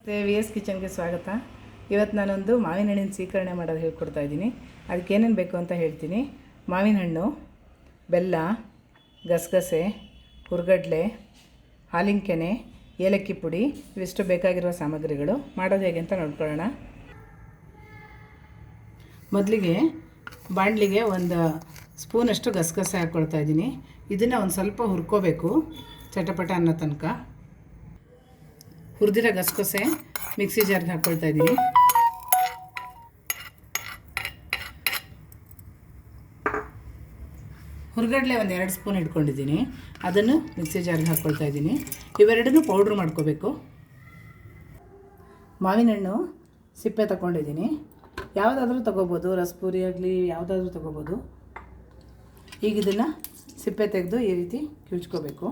V S ಕಿಚನ್ಗೆ ಸ್ವಾಗತ. ಇವತ್ತು ನಾನೊಂದು ಮಾವಿನ ಹಣ್ಣಿನ ಸ್ವೀಕರಣೆ ಮಾಡೋದು ಹೇಳ್ಕೊಡ್ತಾ ಇದ್ದೀನಿ. ಅದಕ್ಕೆ ಏನೇನು ಬೇಕು ಅಂತ ಹೇಳ್ತೀನಿ. ಮಾವಿನ ಹಣ್ಣು, ಬೆಲ್ಲ, ಗಸಗಸೆ, ಹುರ್ಗಡ್ಲೆ, ಹಾಲಿನ ಕೆನೆ, ಏಲಕ್ಕಿ ಪುಡಿ, ಇವಿಷ್ಟು ಬೇಕಾಗಿರುವ ಸಾಮಗ್ರಿಗಳು. ಮಾಡೋದು ಹೇಗೆ ಅಂತ ನೋಡ್ಕೊಳ್ಳೋಣ. ಮೊದಲಿಗೆ ಬಾಣಲಿಗೆ ಒಂದು ಸ್ಪೂನಷ್ಟು ಗಸಗಸೆ ಹಾಕ್ಕೊಳ್ತಾ ಇದ್ದೀನಿ. ಇದನ್ನು ಒಂದು ಸ್ವಲ್ಪ ಹುರ್ಕೋಬೇಕು ಚಟಪಟ ಅನ್ನೋ ತನಕ. ಹುರಿದಿರೋ ಗಸಗಸೆ ಮಿಕ್ಸಿ ಜಾರ್ಗೆ ಹಾಕ್ಕೊಳ್ತಾ ಇದ್ದೀನಿ. ಹುರ್ಗಡ್ಲೆ ಒಂದು 2 ಸ್ಪೂನ್ ಇಟ್ಕೊಂಡಿದ್ದೀನಿ, ಅದನ್ನು ಮಿಕ್ಸಿ ಜಾರ್ಗೆ ಹಾಕ್ಕೊಳ್ತಾ ಇದ್ದೀನಿ. ಇವೆರಡನ್ನೂ ಪೌಡ್ರ್ ಮಾಡ್ಕೋಬೇಕು. ಮಾವಿನ ಹಣ್ಣು ಸಿಪ್ಪೆ ತಗೊಂಡಿದ್ದೀನಿ. ಯಾವುದಾದ್ರೂ ತೊಗೋಬೋದು, ರಸಪುರಿ ಆಗಲಿ ಯಾವುದಾದ್ರೂ ತೊಗೋಬೋದು. ಈಗ ಇದನ್ನು ಸಿಪ್ಪೆ ತೆಗೆದು ಈ ರೀತಿ ಕಿವುಚ್ಕೋಬೇಕು.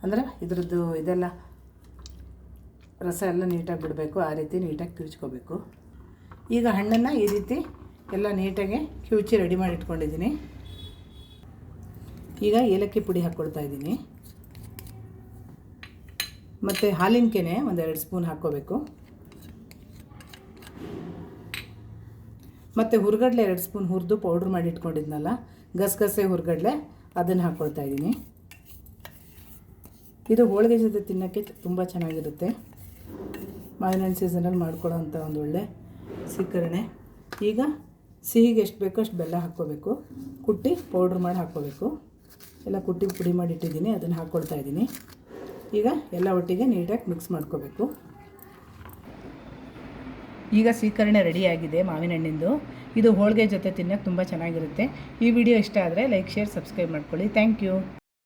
ಅಂದರೆ ಇದ್ರದ್ದು ಇದೆಲ್ಲ ರಸ ಎಲ್ಲ ನೀಟಾಗಿ ಬಿಡಬೇಕು. ಆ ರೀತಿ ನೀಟಾಗಿ ಕಿವುಚ್ಕೋಬೇಕು. ಈಗ ಹಣ್ಣನ್ನು ಈ ರೀತಿ ಎಲ್ಲ ನೀಟಾಗಿ ಕಿವುಚಿ ರೆಡಿ ಮಾಡಿ ಇಟ್ಕೊಂಡಿದ್ದೀನಿ. ಈಗ ಏಲಕ್ಕಿ ಪುಡಿ ಹಾಕ್ಕೊಳ್ತಾ ಇದ್ದೀನಿ. ಮತ್ತು ಹಾಲಿನ ಕೆನೆ ಒಂದು 2 ಸ್ಪೂನ್ ಹಾಕ್ಕೋಬೇಕು. ಮತ್ತು ಹುರ್ಗಡ್ಲೆ 2 ಸ್ಪೂನ್ ಹುರಿದು ಪೌಡ್ರ್ ಮಾಡಿ ಇಟ್ಕೊಂಡಿದ್ನಲ್ಲ, ಗಸಗಸೆ ಹುರ್ಗಡ್ಲೆ, ಅದನ್ನು ಹಾಕ್ಕೊಳ್ತಾ ಇದ್ದೀನಿ. ಇದು ಹೋಳಿಗೆ ಜೊತೆ ತಿನ್ನೋಕ್ಕೆ ತುಂಬ ಚೆನ್ನಾಗಿರುತ್ತೆ. ಮಾವಿನ ಹಣ್ಣು ಸೀಸನಲ್ಲಿ ಮಾಡ್ಕೊಳ್ಳೋವಂಥ ಒಂದು ಒಳ್ಳೆ ಸ್ವೀಕರಣೆ. ಈಗ ಸಿಹಿಗೆ ಎಷ್ಟು ಬೇಕೋ ಅಷ್ಟು ಬೆಲ್ಲ ಹಾಕ್ಕೋಬೇಕು. ಕುಟ್ಟಿ ಪೌಡ್ರ್ ಮಾಡಿ ಹಾಕ್ಕೋಬೇಕು. ಎಲ್ಲ ಕುಟ್ಟಿ ಪುಡಿ ಮಾಡಿ ಇಟ್ಟಿದ್ದೀನಿ, ಅದನ್ನು ಹಾಕ್ಕೊಳ್ತಾ ಇದ್ದೀನಿ. ಈಗ ಎಲ್ಲ ಒಟ್ಟಿಗೆ ನೀಟಾಗಿ ಮಿಕ್ಸ್ ಮಾಡ್ಕೋಬೇಕು. ಈಗ ಸ್ವೀಕರಣೆ ರೆಡಿಯಾಗಿದೆ ಮಾವಿನ ಹಣ್ಣಿಂದು. ಇದು ಹೋಳಿಗೆ ಜೊತೆ ತಿನ್ನೋಕ್ಕೆ ತುಂಬ ಚೆನ್ನಾಗಿರುತ್ತೆ. ಈ ವಿಡಿಯೋ ಇಷ್ಟ ಆದರೆ ಲೈಕ್, ಶೇರ್, ಸಬ್ಸ್ಕ್ರೈಬ್ ಮಾಡ್ಕೊಳ್ಳಿ. Thank you.